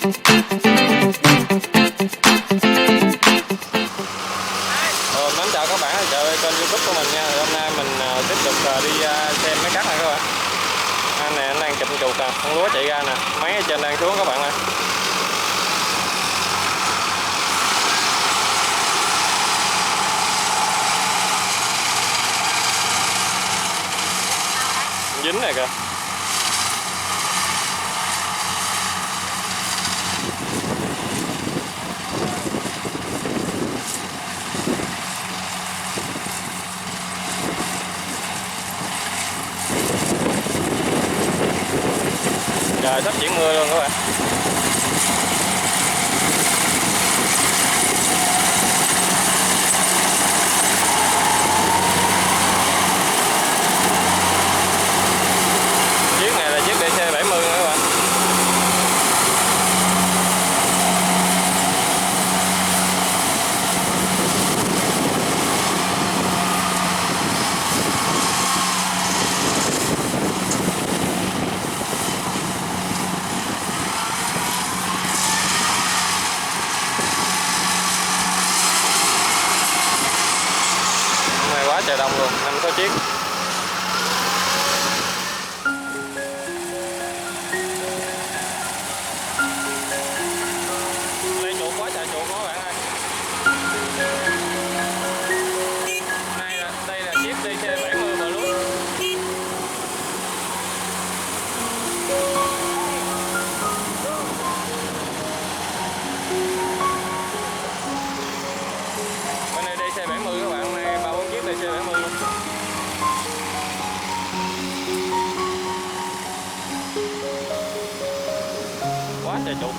Mến chào các bạn trở về kênh YouTube của mình nha. Hôm nay mình tiếp tục đi xem máy cắt này các bạn. Anh này anh đang chụp chuột con lúa chạy ra nè, máy ở trên đang xuống các bạn ơi. Dính này kìa. Trời sắp chuyển mưa luôn các bạn. Chiếc này là chiếc DC70 nữa các bạn. Quá trời đông luôn, 5-6 chiếc. Đây chuột quá trời chuột các bạn ơi. Đây là chiếc DC70 mà luôn. Bên này DC70 các bạn, này 3-4 chiếc DC70 luôn. Quá trời chuột.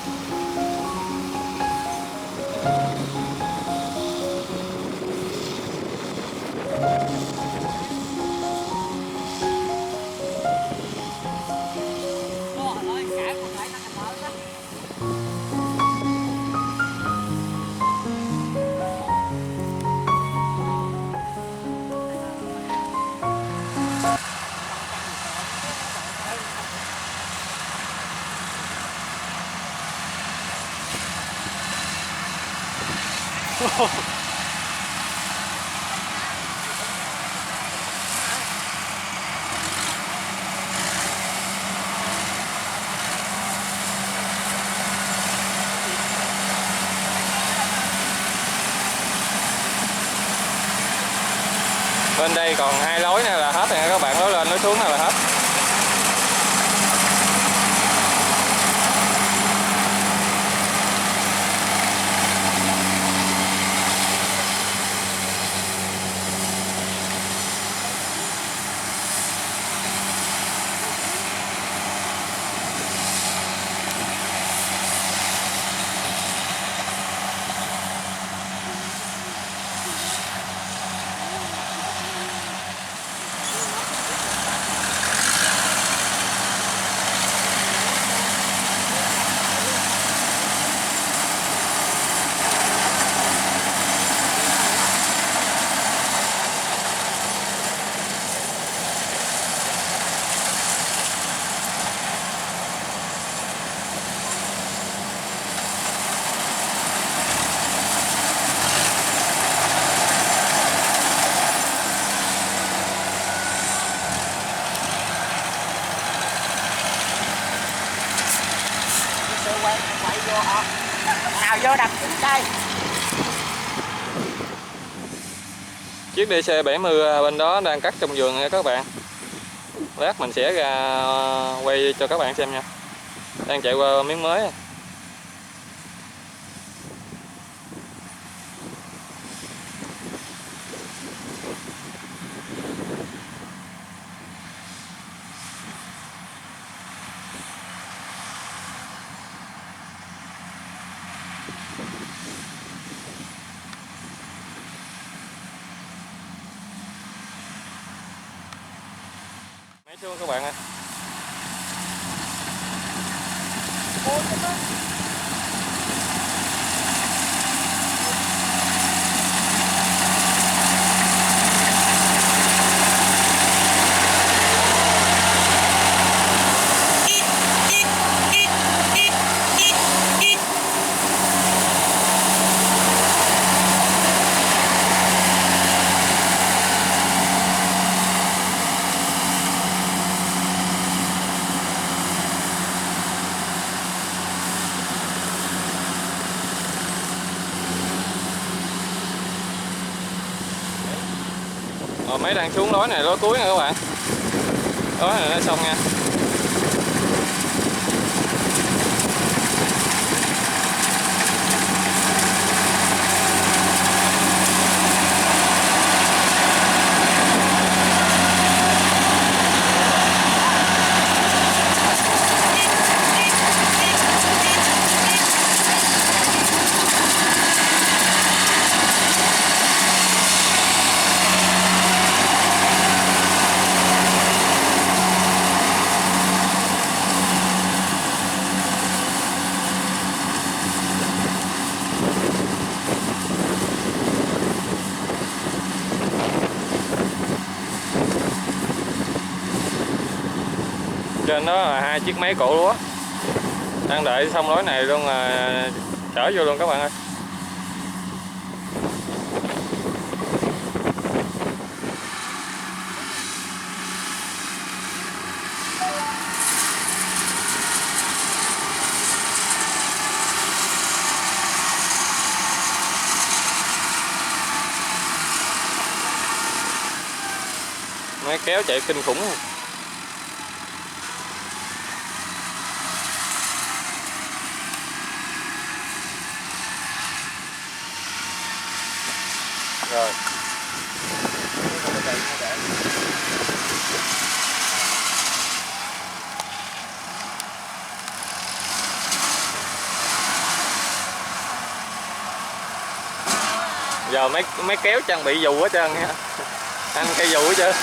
Bên đây còn 2 lối nữa là hết rồi các bạn, lối lên lối xuống là hết. Nào vô đập trúng đây. Chiếc DC70 bên đó đang cắt trong vườn nha các bạn. Lát mình sẽ ra quay cho các bạn xem nha. Đang chạy qua miếng mới. Máy xuống các bạn ơi. Máy đang xuống lối này, lối cuối nè các bạn. Lối này nó xong nha. Trên đó là 2 chiếc máy cộ lúa đang đợi xong lối này luôn, là chở vô luôn các bạn ơi. Máy kéo chạy kinh khủng. Rồi. Giờ mấy kéo trang bị dù hết trơn nha. Ăn cây dù hết trơn.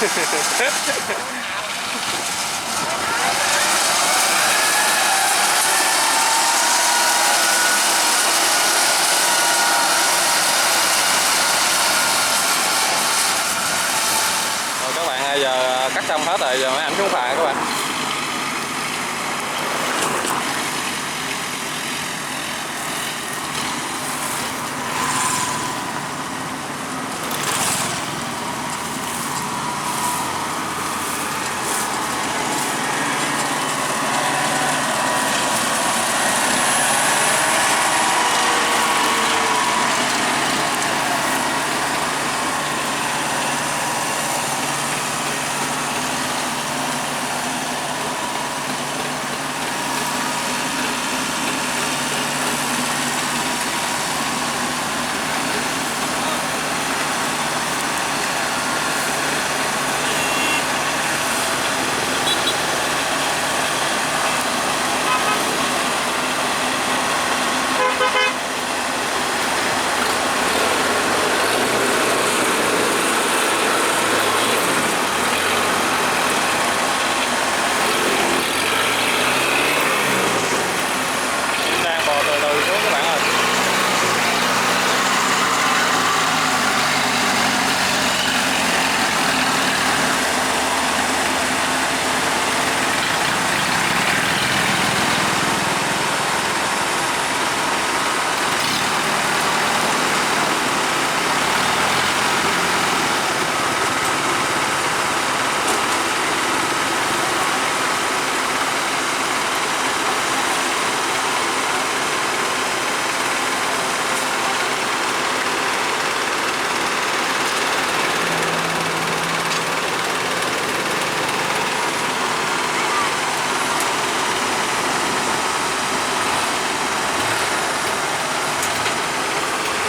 Các bạn, giờ cắt xong hết rồi, giờ mấy anh xuống phà các bạn.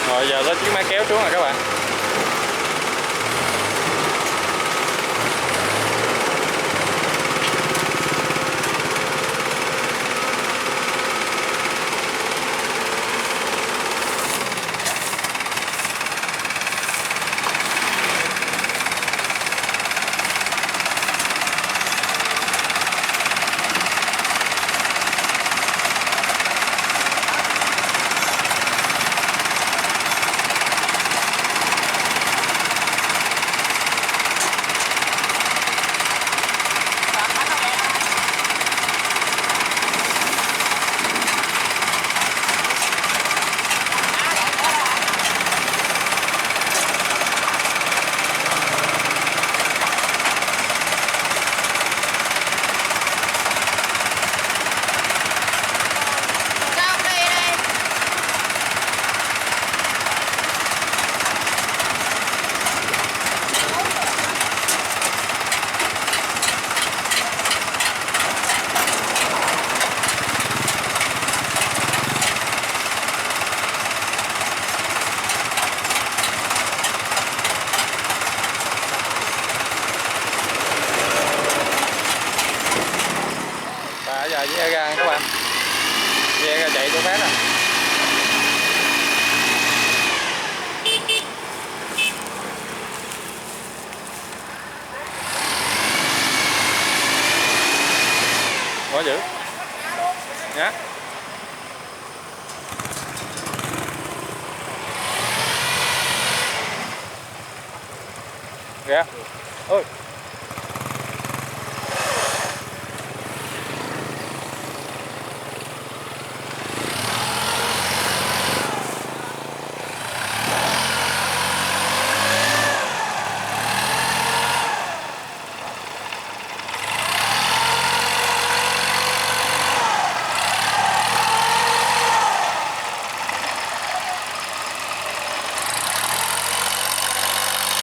Rồi giờ lên chiếc máy kéo xuống rồi các bạn. chạy cho phát à. Quá dữ nhá. Kìa ôi